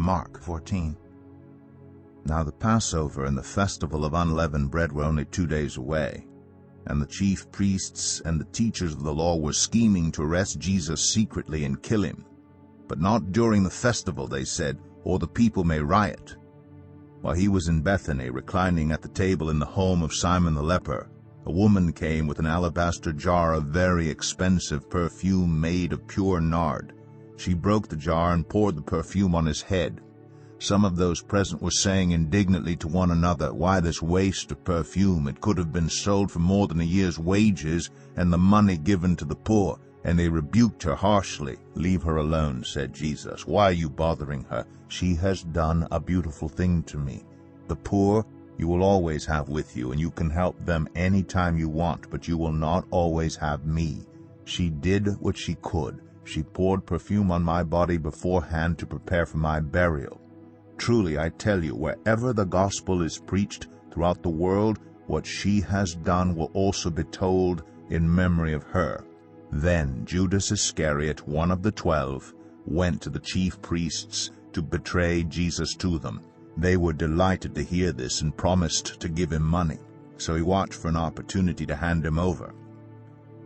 Mark 14. Now the Passover and the Festival of Unleavened Bread were only 2 days away, and the chief priests and the teachers of the law were scheming to arrest Jesus secretly and kill him. But not during the festival, they said, or the people may riot. While he was in Bethany, reclining at the table in the home of Simon the Leper, a woman came with an alabaster jar of very expensive perfume made of pure nard. She broke the jar and poured the perfume on his head. Some of those present were saying indignantly to one another, "Why this waste of perfume? It could have been sold for more than a year's wages and the money given to the poor." And they rebuked her harshly. "Leave her alone," said Jesus. "Why are you bothering her? She has done a beautiful thing to me. The poor you will always have with you, and you can help them any time you want, but you will not always have me. She did what she could. She poured perfume on my body beforehand to prepare for my burial. Truly, I tell you, wherever the gospel is preached throughout the world, what she has done will also be told in memory of her." Then Judas Iscariot, one of the 12, went to the chief priests to betray Jesus to them. They were delighted to hear this and promised to give him money. So he watched for an opportunity to hand him over.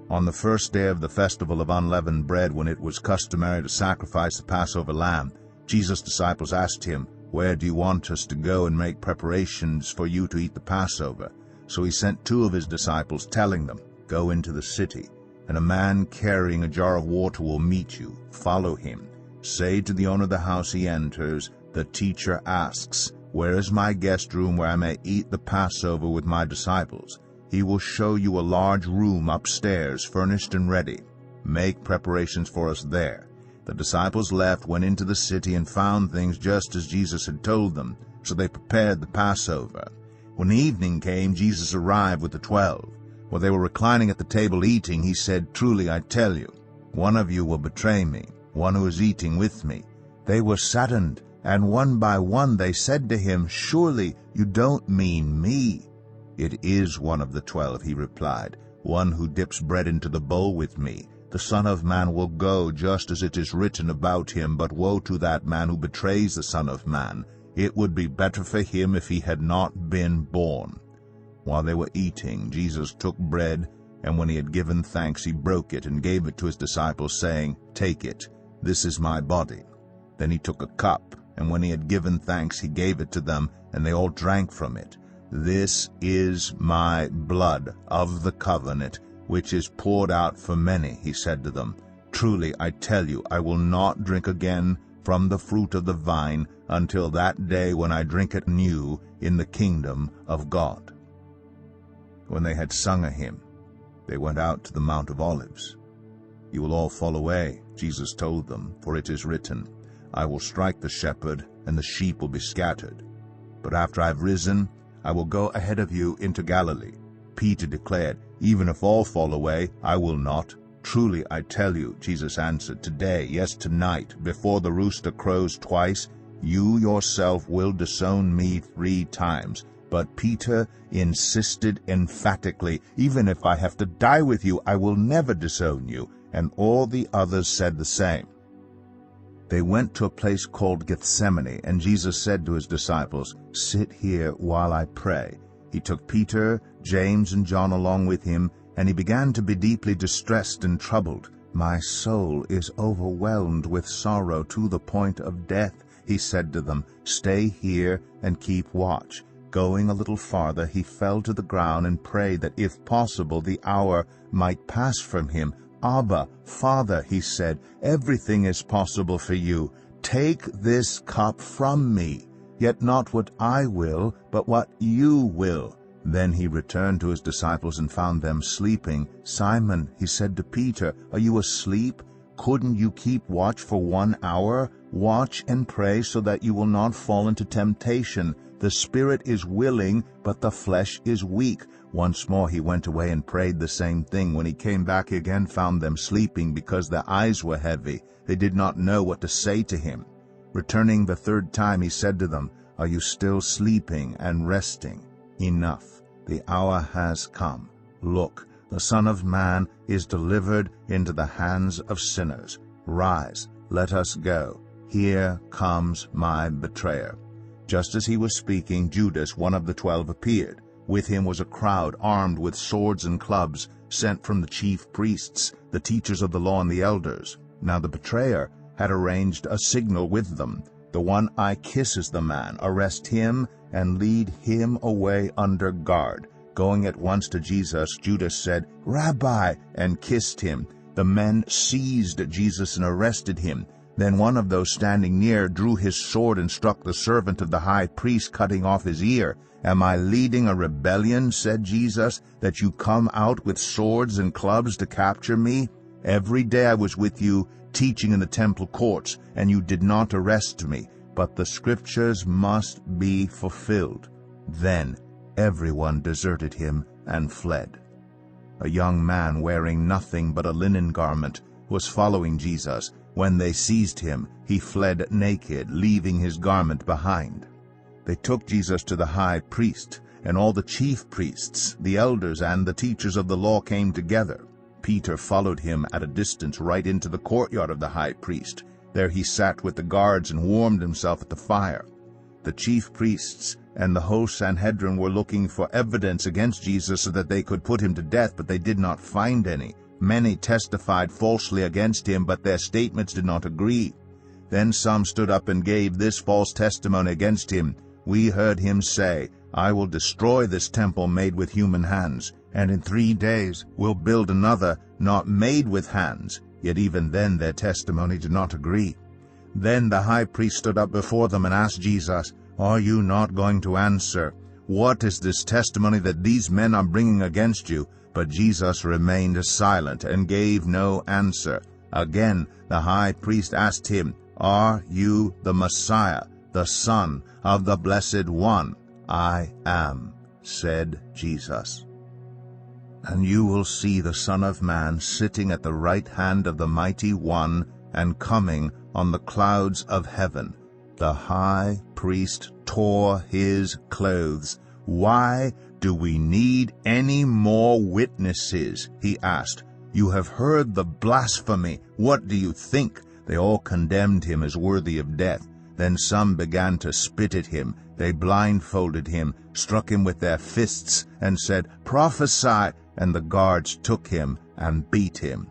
On the first day of the Festival of Unleavened Bread, when it was customary to sacrifice the Passover lamb, Jesus' disciples asked him, "Where do you want us to go and make preparations for you to eat the Passover?" So he sent 2 of his disciples, telling them, "Go into the city, and a man carrying a jar of water will meet you. Follow him. Say to the owner of the house he enters, 'The teacher asks, where is my guest room where I may eat the Passover with my disciples?' He will show you a large room upstairs, furnished and ready. Make preparations for us there." The disciples left, went into the city, and found things just as Jesus had told them. So they prepared the Passover. When evening came, Jesus arrived with the 12. While they were reclining at the table eating, he said, "Truly I tell you, one of you will betray me, one who is eating with me." They were saddened, and one by one they said to him, "Surely you don't mean me?" "It is one of the 12, he replied, "one who dips bread into the bowl with me. The Son of Man will go just as it is written about him, but woe to that man who betrays the Son of Man. It would be better for him if he had not been born." While they were eating, Jesus took bread, and when he had given thanks, he broke it and gave it to his disciples, saying, "Take it, this is my body." Then he took a cup, and when he had given thanks, he gave it to them, and they all drank from it. "This is my blood of the covenant, which is poured out for many," he said to them. "Truly, I tell you, I will not drink again from the fruit of the vine until that day when I drink it new in the kingdom of God." When they had sung a hymn, they went out to the Mount of Olives. "You will all fall away," Jesus told them, "for it is written, 'I will strike the shepherd, and the sheep will be scattered.' But after I have risen, I will go ahead of you into Galilee." Peter declared, "Even if all fall away, I will not." "Truly I tell you," Jesus answered, "today, yes, tonight, before the rooster crows twice, you yourself will disown me 3 times. But Peter insisted emphatically, "Even if I have to die with you, I will never disown you." And all the others said the same. They went to a place called Gethsemane, and Jesus said to his disciples, "Sit here while I pray." He took Peter, James, and John along with him, and he began to be deeply distressed and troubled. "My soul is overwhelmed with sorrow to the point of death," he said to them. "Stay here and keep watch." Going a little farther, he fell to the ground and prayed that, if possible, the hour might pass from him. "Abba, Father," he said, "everything is possible for you. Take this cup from me, yet not what I will, but what you will." Then he returned to his disciples and found them sleeping. "Simon," he said to Peter, "are you asleep? Couldn't you keep watch for 1 hour? Watch and pray so that you will not fall into temptation. The spirit is willing, but the flesh is weak." Once more he went away and prayed the same thing. When he came back, he again found them sleeping because their eyes were heavy. They did not know what to say to him. Returning the 3rd time, he said to them, "Are you still sleeping and resting? Enough, the hour has come. Look, the Son of Man is delivered into the hands of sinners. Rise, let us go. "Here comes my betrayer." Just as he was speaking, Judas, one of the 12, appeared. With him was a crowd armed with swords and clubs, sent from the chief priests, the teachers of the law, and the elders. Now the betrayer had arranged a signal with them. "The one I kiss is the man. Arrest him and lead him away under guard." Going at once to Jesus, Judas said, "Rabbi," and kissed him. The men seized Jesus and arrested him. Then one of those standing near drew his sword and struck the servant of the high priest, cutting off his ear. "Am I leading a rebellion," said Jesus, "that you come out with swords and clubs to capture me? Every day I was with you, teaching in the temple courts, and you did not arrest me. But the scriptures must be fulfilled." Then everyone deserted him and fled. A young man wearing nothing but a linen garment was following Jesus. When they seized him, he fled naked, leaving his garment behind. They took Jesus to the high priest, and all the chief priests, the elders, and the teachers of the law came together. Peter followed him at a distance right into the courtyard of the high priest. There he sat with the guards and warmed himself at the fire. The chief priests and the whole Sanhedrin were looking for evidence against Jesus so that they could put him to death, but they did not find any. Many testified falsely against him, but their statements did not agree. Then some stood up and gave this false testimony against him. "We heard him say, 'I will destroy this temple made with human hands, and in 3 days will build another not made with hands.' Yet even then their testimony did not agree." Then the high priest stood up before them and asked Jesus, "Are you not going to answer? What is this testimony that these men are bringing against you?" But Jesus remained silent and gave no answer. Again the high priest asked him, "Are you the Messiah, the Son of the Blessed One?" "I am," said Jesus. "And you will see the Son of Man sitting at the right hand of the Mighty One and coming on the clouds of heaven." The high priest tore his clothes. "Why do we need any more witnesses?" he asked. "You have heard the blasphemy. What do you think?" They all condemned him as worthy of death. Then some began to spit at him. They blindfolded him, struck him with their fists, and said, "Prophesy!" And the guards took him and beat him.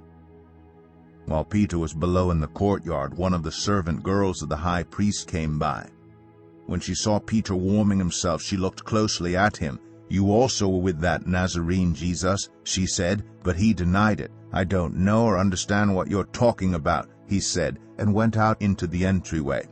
While Peter was below in the courtyard, one of the servant girls of the high priest came by. When she saw Peter warming himself, she looked closely at him. "You also were with that Nazarene Jesus," she said, but he denied it. "I don't know or understand what you're talking about," he said, and went out into the entryway.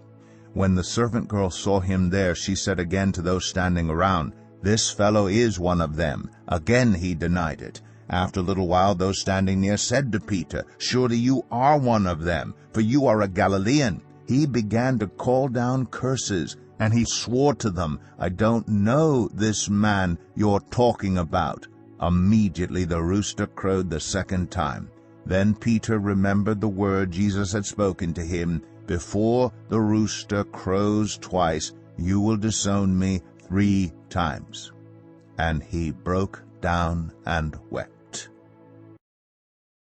When the servant girl saw him there, she said again to those standing around, "This fellow is one of them." Again he denied it. After a little while, those standing near said to Peter, "Surely you are one of them, for you are a Galilean." He began to call down curses, and he swore to them, "I don't know this man you're talking about." Immediately the rooster crowed the second time. Then Peter remembered the word Jesus had spoken to him, "Before the rooster crows twice, you will disown me 3 times." And he broke down and wept.